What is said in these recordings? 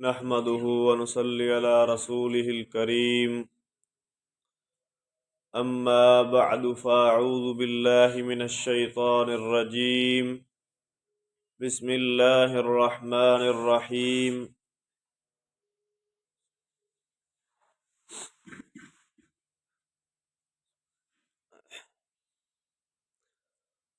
نحمده ونصلي على رسوله الكريم أما بعد فأعوذ بالله من الشيطان الرجيم بسم الله الرحمن الرحيم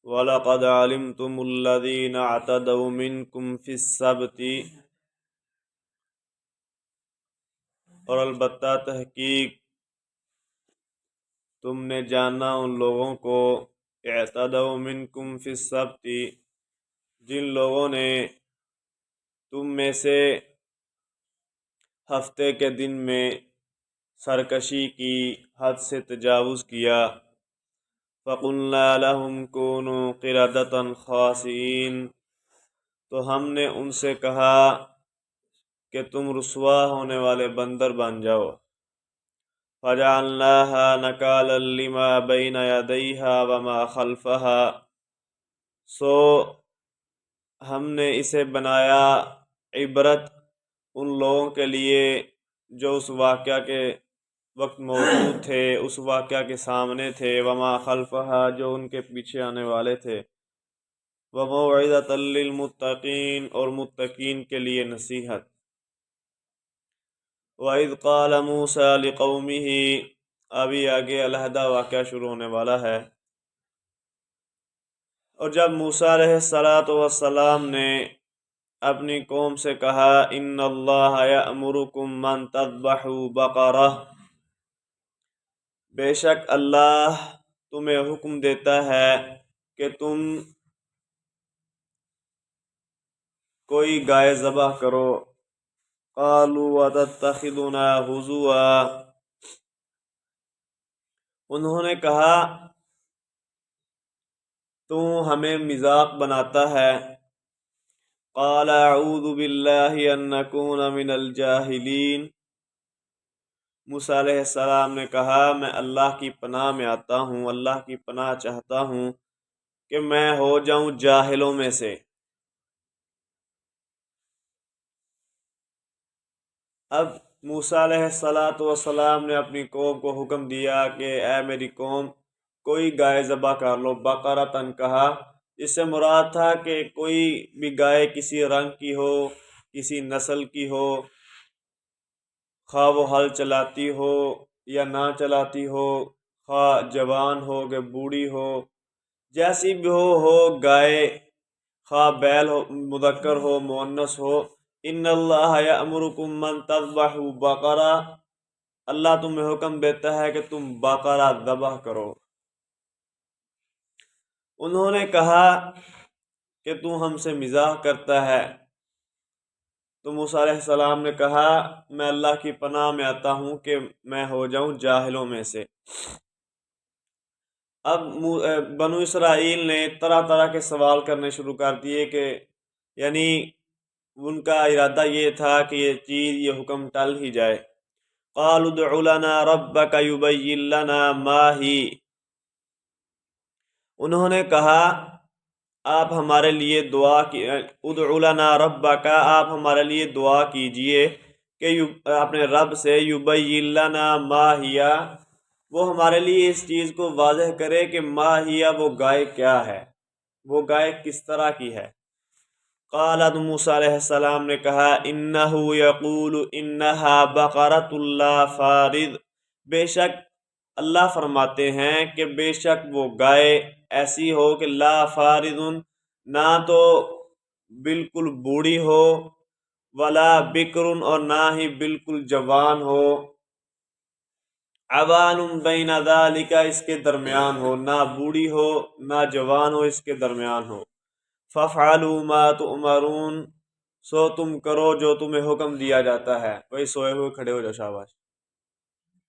وَلَقَدْ عَلِمْتُمُ الَّذِينَ اعْتَدَوْا مِنْكُمْ فِي السَّبْتِ، اور البتہ تحقیق تم نے جانا ان لوگوں کو اعتدوا منکم فی السبت، جن لوگوں نے تم میں سے ہفتے کے دن میں سرکشی کی، حد سے تجاوز کیا۔ فَقُلْنَا لَهُمْ كُونُوا قِرَدَةً خَاسِئِينَ، تو ہم نے ان سے کہا کہ تم رسوا ہونے والے بندر بن جاؤ۔ فَجَعَلْنَاهَا نَكَالًا لِمَا بَيْنَ يَدَيْهَا وَمَا خَلْفَهَا، سو ہم نے اسے بنایا عبرت ان لوگوں کے لیے جو اس واقعہ کے وقت موجود تھے، اس واقعہ کے سامنے تھے، وما خلفها، جو ان کے پیچھے آنے والے تھے، وموعظۃ للمتقین، اور متقین کے لیے نصیحت۔ وَإِذْ قَالَ مُوسَىٰ لِقَوْمِهِ، ابھی آگے علیحدہ واقعہ شروع ہونے والا ہے۔ اور جب موسیٰ علیہ السلام نے اپنی قوم سے کہا، ان اللہ یأمرکم ان تذبحوا بقرہ، بے شک اللہ تمہیں حکم دیتا ہے کہ تم کوئی گائے ذبح کرو۔ قالوا وتتخذنا ہزوا، انہوں نے کہا تو ہمیں مذاق بناتا ہے۔ قال اعوذ باللہ ان نکون من الجاہلین، موسیٰ علیہ السلام نے کہا میں اللہ کی پناہ میں آتا ہوں، اللہ کی پناہ چاہتا ہوں کہ میں ہو جاؤں جاہلوں میں سے۔ اب موسیٰ علیہ السلام نے اپنی قوم کو حکم دیا کہ اے میری قوم، کوئی گائے ذبح کر لو۔ بقرۃ کہا، اس سے مراد تھا کہ کوئی بھی گائے کسی رنگ کی ہو، کسی نسل کی ہو، خواہ وہ ہل چلاتی ہو یا نہ چلاتی ہو، خواہ جوان ہو کہ بوڑھی ہو، جیسی بھی ہو گائے، خواہ بیل ہو، مذکر ہو مؤنث ہو۔ ان اللہ یأمرکم ان تذبحوا بقرہ، اللہ تمہیں حکم دیتا ہے کہ تم بقرہ ذبح کرو۔ انہوں نے کہا کہ تو ہم سے مزاح کرتا ہے، تو موسیٰ علیہ السلام نے کہا میں اللہ کی پناہ میں آتا ہوں کہ میں ہو جاؤں جاہلوں میں سے۔ اب بنو اسرائیل نے طرح طرح کے سوال کرنے شروع کر دیے، کہ یعنی ان کا ارادہ یہ تھا کہ یہ چیز، یہ حکم ٹل ہی جائے۔ قالوا ادع لنا ربک یبین لنا ما ہی، انہوں نے کہا آپ ہمارے لیے دعا کی، ادع لنا ربک، آپ ہمارے لیے دعا کیجئے کہ اپنے رب سے، یبین لنا ما ہی، وہ ہمارے لیے اس چیز کو واضح کرے کہ ما ہی، وہ گائے کیا ہے، وہ گائے کس طرح کی ہے۔ قال موسیٰ علیہ السلام نے کہا انہ یقول انہا بقرۃ لا فارض، بے شک اللہ فرماتے ہیں کہ بے شک وہ گائے ایسی ہو کہ لا فارض، نہ تو بالکل بوڑھی ہو، ولا بکر، اور نہ ہی بالکل جوان ہو، عوان بین ذالک، اس کے درمیان ہو، نہ بوڑھی ہو نہ جوان ہو، اس کے درمیان ہو۔ فَافْعَلُوا مَا تُؤْمَرُونَ، سو تم کرو جو تمہیں حکم دیا جاتا ہے۔ وہی سوئے ہوئے کھڑے ہو جاؤ، شاباش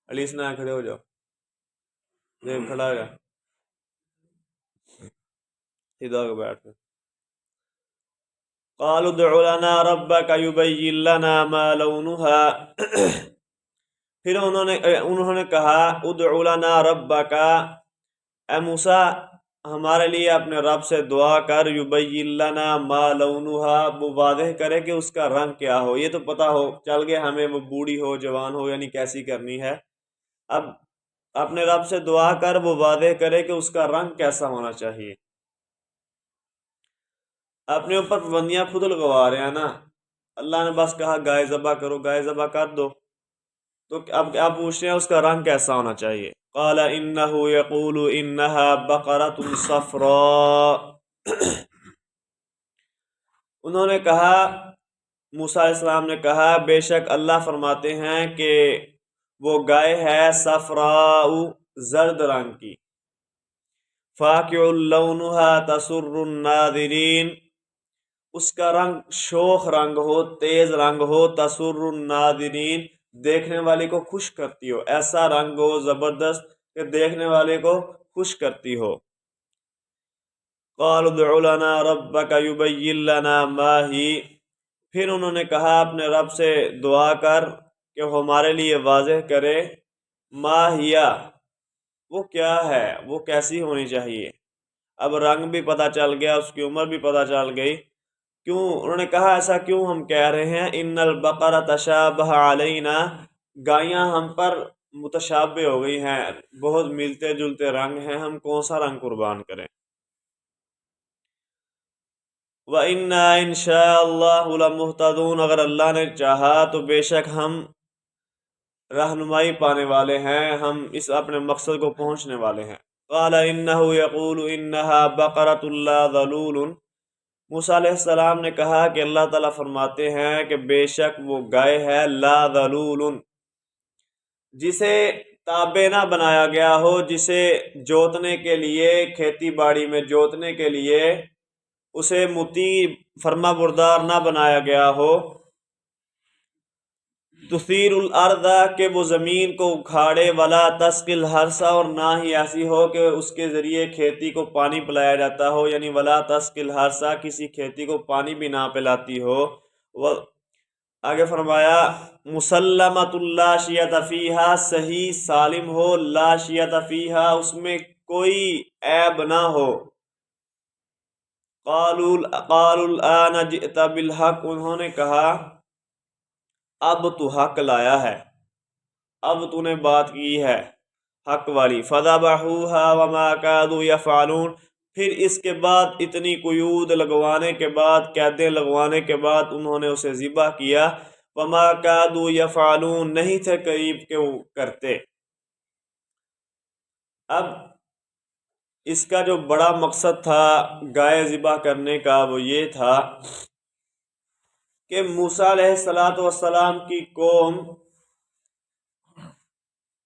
علی سنا، کھڑے ہو جاؤ، دیکھ کھڑا ہو جا، سیدھا ہو کے بیٹھ کر۔ قالوا ادع لنا ربک یبین لنا ما لونها، پھر انہوں نے کہا ادع لنا ربک، اے موسیٰ ہمارے لیے اپنے رب سے دعا کر یبین لنا ما لونھا، وہ واضح کرے کہ اس کا رنگ کیا ہو۔ یہ تو پتہ ہو چل گیا ہمیں وہ بوڑھی ہو جوان ہو یعنی کیسی کرنی ہے، اب اپنے رب سے دعا کر وہ واضح کرے کہ اس کا رنگ کیسا ہونا چاہیے۔ اپنے اوپر پابندیاں خود لگوا رہے ہیں نا، اللہ نے بس کہا گائے ذبح کرو، گائے ذبح کر دو، تو اب آپ پوچھ رہے ہیں اس کا رنگ کیسا ہونا چاہیے۔ قال انه يقول انها بقرة صفراء، انہوں نے کہا، موسیٰ علیہ السلام نے کہا بے شک اللہ فرماتے ہیں کہ وہ گائے ہے صفراء، زرد رنگ کی، فاقع لونها تسر الناظرین، اس کا رنگ شوخ رنگ ہو، تیز رنگ ہو، تسر الناظرین، دیکھنے والے کو خوش کرتی ہو، ایسا رنگ ہو زبردست کہ دیکھنے والے کو خوش کرتی ہو۔ قالوا ادع لنا ربك يبين لنا ما هي، پھر انہوں نے کہا اپنے رب سے دعا کر کہ وہ ہمارے لیے واضح کرے، ما ہیا، وہ کیا ہے، وہ کیسی ہونی چاہیے۔ اب رنگ بھی پتہ چل گیا، اس کی عمر بھی پتہ چل گئی، کیوں انہوں نے کہا ایسا کیوں ہم کہہ رہے ہیں، ان البقرہ تشابہ علینا، گائیاں ہم پر متشابہ ہو گئی ہیں، بہت ملتے جلتے رنگ ہیں، ہم کون سا رنگ قربان کریں۔ وَإِنَّا إِن شَاءَ اللَّهُ لَمُهْتَدُونَ، اگر اللہ نے چاہا تو بے شک ہم رہنمائی پانے والے ہیں، ہم اس اپنے مقصد کو پہنچنے والے ہیں۔ قَالَ إِنَّهُ يَقُولُ إِنَّهَا بَقَرَةٌ لَا ذَلُولٌ، موسیٰ علیہ السلام نے کہا کہ اللہ تعالیٰ فرماتے ہیں کہ بے شک وہ گائے ہے لا ذلول، جسے تابع نہ بنایا گیا ہو، جسے جوتنے کے لیے، کھیتی باڑی میں جوتنے کے لیے اسے مطیع فرما بردار نہ بنایا گیا ہو، تثیر الارض، کہ وہ زمین کو اکھاڑے، ولا تسقی الحرث، اور نہ ہی ایسی ہو کہ اس کے ذریعے کھیتی کو پانی پلایا جاتا ہو، یعنی ولا تسقی الحرث، کسی کھیتی کو پانی بھی نہ پلاتی ہو۔ آگے فرمایا مسلمۃ لا شیۃ فیہا، صحیح سالم ہو، لا شیۃ فیہا، اس میں کوئی عیب نہ ہو۔ قالوا الآن جئت بالحق، انہوں نے کہا اب تو حق لایا ہے، اب تو نے بات کی ہے حق والی۔ فذبحوها وما كادوا يفعلون، پھر اس کے بعد اتنی قیود لگوانے کے بعد، قیدیں لگوانے کے بعد انہوں نے اسے ذبح کیا، وما كادوا يفعلون، نہیں تھے قریب کہ وہ کرتے۔ اب اس کا جو بڑا مقصد تھا گائے ذبح کرنے کا وہ یہ تھا کہ موسیٰ علیہ السلام کی قوم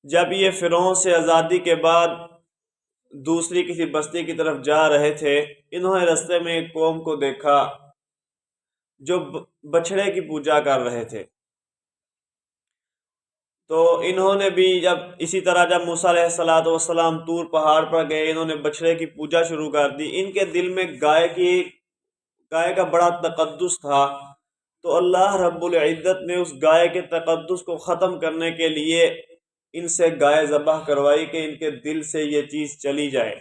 جب یہ فرعون سے آزادی کے بعد دوسری کسی بستی کی طرف جا رہے تھے، انہوں نے رستے میں ایک قوم کو دیکھا جو بچھڑے کی پوجا کر رہے تھے، تو انہوں نے بھی جب اسی طرح جب موسیٰ علیہ السلام طور پہاڑ پر گئے، انہوں نے بچھڑے کی پوجا شروع کر دی۔ ان کے دل میں گائے کا بڑا تقدس تھا، تو اللہ رب العزت نے اس گائے کے تقدس کو ختم کرنے کے لیے ان سے گائے ذبح کروائی کہ ان کے دل سے یہ چیز چلی جائے۔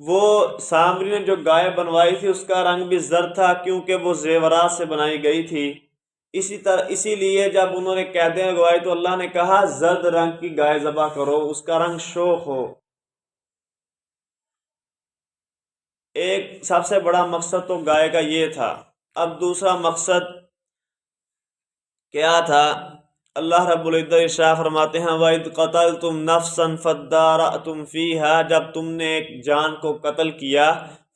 وہ سامری نے جو گائے بنوائی تھی اس کا رنگ بھی زرد تھا، کیونکہ وہ زیورات سے بنائی گئی تھی۔ اسی لیے جب انہوں نے قیدیں لگوائی تو اللہ نے کہا زرد رنگ کی گائے ذبح کرو، اس کا رنگ شوخ ہو۔ ایک سب سے بڑا مقصد تو گائے کا یہ تھا۔ اب دوسرا مقصد کیا تھا؟ اللہ رب العزت ارشاد فرماتے ہیں وَإِذْ قَتَلْتُمْ نَفْسًا فَادَّارَأْتُمْ فِيهَا، جب تم نے ایک جان کو قتل کیا،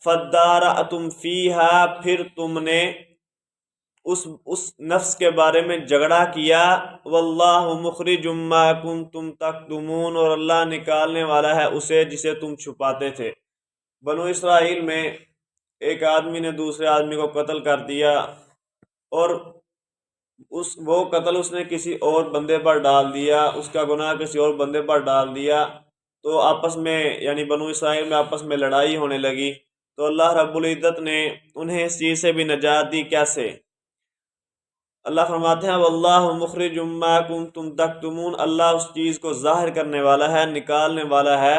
فَادَّارَأْتُمْ فِيهَا، پھر تم نے اس نفس کے بارے میں جھگڑا کیا، وَاللَّهُ مُخْرِجٌ مَا كُنْتُمْ تَكْتُمُونَ، اور اللہ نکالنے والا ہے اسے جسے تم چھپاتے تھے۔ بنو اسرائیل میں ایک آدمی نے دوسرے آدمی کو قتل کر دیا، اور وہ قتل اس نے کسی اور بندے پر ڈال دیا، اس کا گناہ کسی اور بندے پر ڈال دیا، تو آپس میں یعنی بنو اسرائیل میں آپس میں لڑائی ہونے لگی۔ تو اللہ رب العزت نے انہیں اس چیز سے بھی نجات دی۔ کیسے؟ اللہ فرماتے ہیں واللہ مخرج ما کنتم تکتمون، اللہ اس چیز کو ظاہر کرنے والا ہے، نکالنے والا ہے